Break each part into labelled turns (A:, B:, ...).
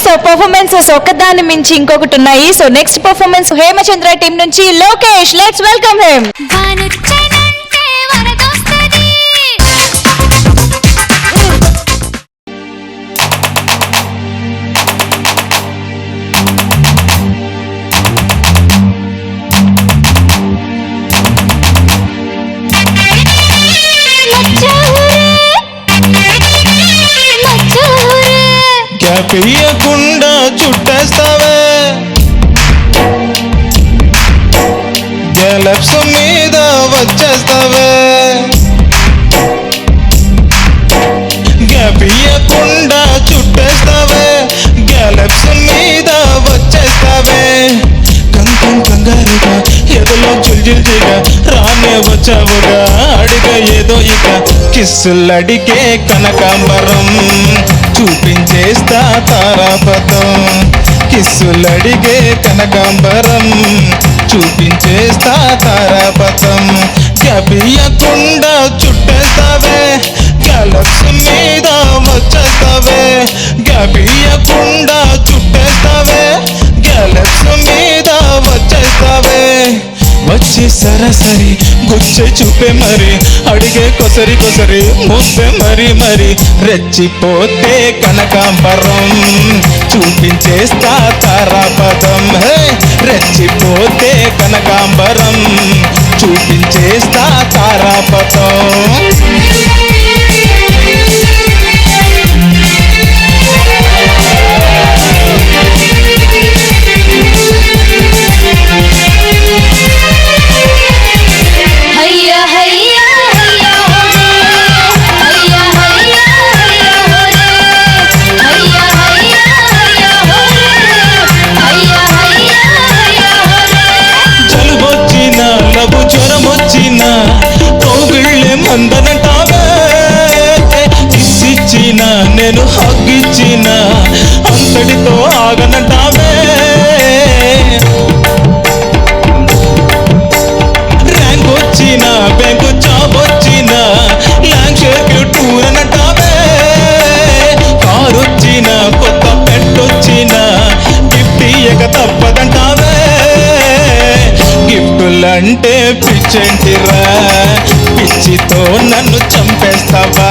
A: So performances ఒకదాని మించి ఇంకొకటి ఉన్నాయి. So next performance Hemachandra team నుంచి లోకేష్. Let's welcome him.
B: పియ్యకుండా చుట్టేస్తావే గెలప్స్ మీద వచ్చేస్తావే పియ్యకుండా చుట్టేస్తావే గెలప్స్ మీద వచ్చేస్తావే కంగారుగా ఎదలో చుల్జిల్జిగా రానే వచ్చావుగా అడిగ ఏదో ఇక కిస్సులడిగే కనకాంబరం చూపించేస్తా తారాపథం కిస్సులడిగే కనకాంబరం చూపించేస్తా తారాపథం గబియకుండా చుట్టేస్తావే గెలప్స్ మీద వచ్చేస్తావే గబియకుండా చుట్టేస్తావే గెలప్స్ మీద వచ్చేస్తావే వచ్చి సరసరి గుచ్చే చూపే మరి అడిగే కొసరి కొసరి మూసే మరి రెచ్చిపోతే కనకాంబరం చూపించేస్తా తారాపథం రెచ్చిపోతే కనకాంబరం చూపించేస్తా తారాపథం అందనంటావే ఇచ్చిచ్చిన నేను హగ్గిచ్చిన అంతటితో ఆగనంటావే ర్యాంక్ వచ్చిన బ్యాంకు జాబ్ వచ్చిన ల్యాండ్ షేర్కి టూర్ అనంటావే కారు వచ్చిన కొత్త పెట్టొచ్చిన గిఫ్ట్ ఇయ్యక తప్పదంటావే గిఫ్టులంటే పిచ్చేంటిరా పిచ్చితో నన్ను చంపేస్తావా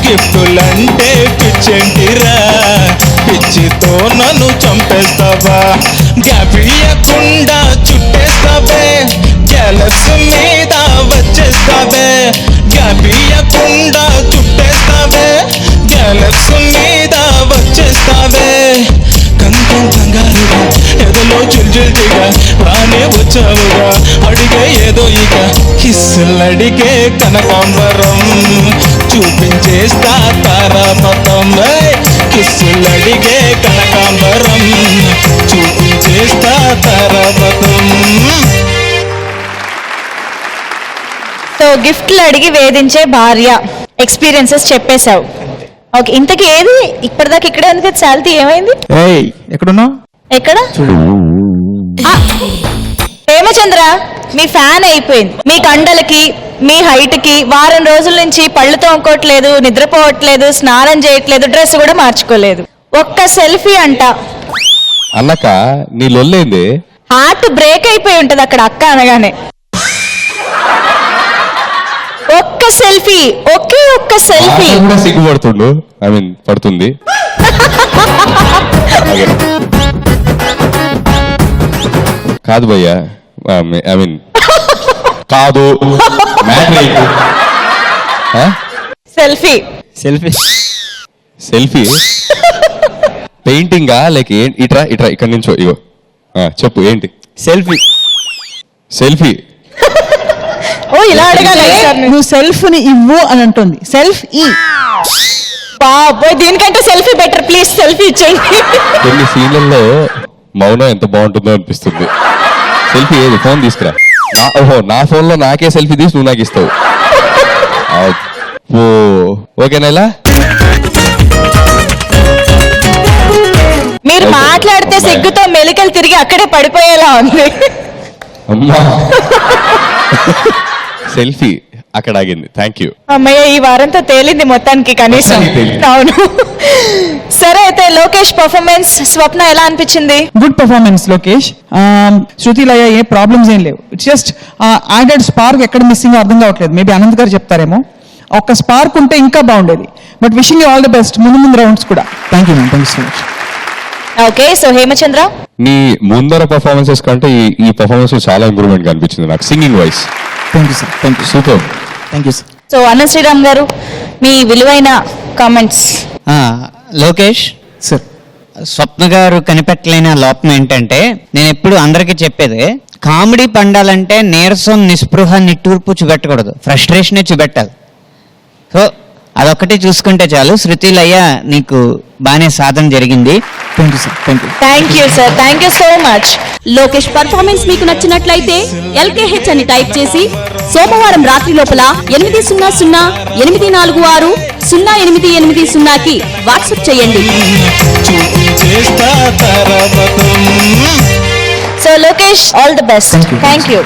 B: గిఫ్టులంటే పిచ్చేంటిరా పిచ్చితో నన్ను చంపేస్తావా గ్యాపియకుండా చుట్టేస్తావే గెలప్స్ మీద వచ్చేస్తావే గ్యాపియకుండా చుట్టేస్తావే గెలప్స్ మీద వచ్చేస్తావే కంగారుగా ఎదలో చుల్చుల్జిగా రానే వచ్చావుగా అడిగే ఏదో ఇక కిస్సులడిగే కనకాంబరం చూపించేస్తా తారాపథం కిస్సులడిగే కనకాంబరం చూపించేస్తా తారాపథం.
A: సో గిఫ్ట్లు అడిగి వేధించే భార్య ఎక్స్పీరియన్సెస్ చెప్పేశావు. ఓకే, ఇంతకీ ఏది ఇప్పటిదాకా ఇక్కడే ఉంది కదా శాలిటీ, ఏమైంది?
C: ఎక్కడున్నావు?
A: ఎక్కడ? హేమచంద్ర మీ ఫ్యాన్ అయిపోయింది. మీ కండలకి మీ హైట్ కి వారం రోజుల నుంచి పళ్ళు తోముకోవట్లేదు, నిద్రపోవట్లేదు, స్నానం చేయట్లేదు, డ్రెస్ కూడా మార్చుకోలేదు. ఒక్క సెల్ఫీ అంట
C: అన్నక నీ లొల్లేంది?
A: హార్ట్ బ్రేక్ అయిపోయి ఉంటది అక్కడ అక్క అనగానే. ఒక్క సెల్ఫీ, ఒకే ఒక్క సెల్ఫీ.
C: సిగ్గుపడుతుండు, ఐ మీన్ పడుతుంది. కాదు భయ్యా, ఐ మీన్ కాదు
A: సెల్ఫీ
C: సెల్ఫీ సెల్ఫీ పెయింటింగా లేక ఇట్రా ఇట్రా ఇక్కడ నుంచో ఇగో చెప్పు ఏంటి సెల్ఫీ సెల్ఫీ
A: ఓ ఇలా అడగాలి.
D: నువ్వు సెల్ఫ్ ని ఇవ్వు అని అంటుంది. సెల్ఫ్ ఈ
A: బాబోయ్, దీనికంటే సెల్ఫీ బెటర్. ప్లీజ్ సెల్ఫీ ఇచ్చేయండి.
C: కొన్ని సీన్లలో మౌనం ఎంత బాగుంటుందో అనిపిస్తుంది. సెల్ఫీ ఏది? ఫోన్ తీసుకురా. ఓహో, నా ఫోన్ లో నాకే సెల్ఫీ తీసి నువ్వు నాకు ఇస్తావు. ఓకేనా? ఇలా
A: మీరు మాట్లాడితే సిగ్గుతో మెలికలు తిరిగి అక్కడే పడిపోయేలా ఉంది.
C: అమ్మా సెల్ఫీ అక్కడ ఆగింది. థ్యాంక్ యూ
A: అమ్మయ్య, ఈ వారంతో తేలింది మొత్తానికి కనీసం. అవును. సో సరే అయితే లోకేష్ పర్ఫార్మెన్స్ స్వప్న ఎలా అనిపించింది?
D: Good performance Lokesh. శృతి లయ ఏ ప్రాబ్లమ్స్ ఏం లేవు. ఇట్స్ జస్ట్ యాడెడ్ స్పార్క్ ఎక్కడ మిస్సింగ్ అర్థం కావట్లేదు. మేబీ అనంత్ గారు చెప్తారేమో. ఒక్క స్పార్క్ ఉంటే ఇంకా బాగుండేది. But wishing you all the best ముందు రౌండ్స్ కూడా. Thank you ma'am, thank you so much.
A: Okay, so Hemachandra.
C: నీ ముందర పర్ఫార్మెన్సెస్ కంటే ఈ పర్ఫార్మెన్స్ చాలా ఇంప్రూవ్మెంట్ కనిపించింది నాకు singing voice.
D: Thank you sir, thank you,
C: super.
D: Thank you sir.
A: So అన్న శ్రీరామ్ గారు, మీ విలువైన కామెంట్స్.
E: లోకేష్
D: సార్,
E: స్వప్న గారు కనిపెట్టలేని లోపం ఏంటంటే, నేను ఎప్పుడు అందరికీ చెప్పేది, కామెడీ పండాలంటే నీరసం, నిస్పృహ, నిట్టూర్పు చూపెట్టకూడదు, ఫ్రస్ట్రేషనే చూపెట్టాలి. సో అదొక్కటి చూసుకుంటే చాలు. శృతి లయ నీకు బాగానే సాధన జరిగింది.
D: Thank you sir, thank you.
A: Thank you sir, thank you so much.
F: Lokesh performance మీకు నచ్చినట్లయితే LKH అని టైప్ చేసి సోమవారం రాత్రి లోపల 800-846-0880కి వాట్సాప్ చేయండి.
B: చూపించేస్తా తారాపథం.
A: So Lokesh, all the best. Thank you.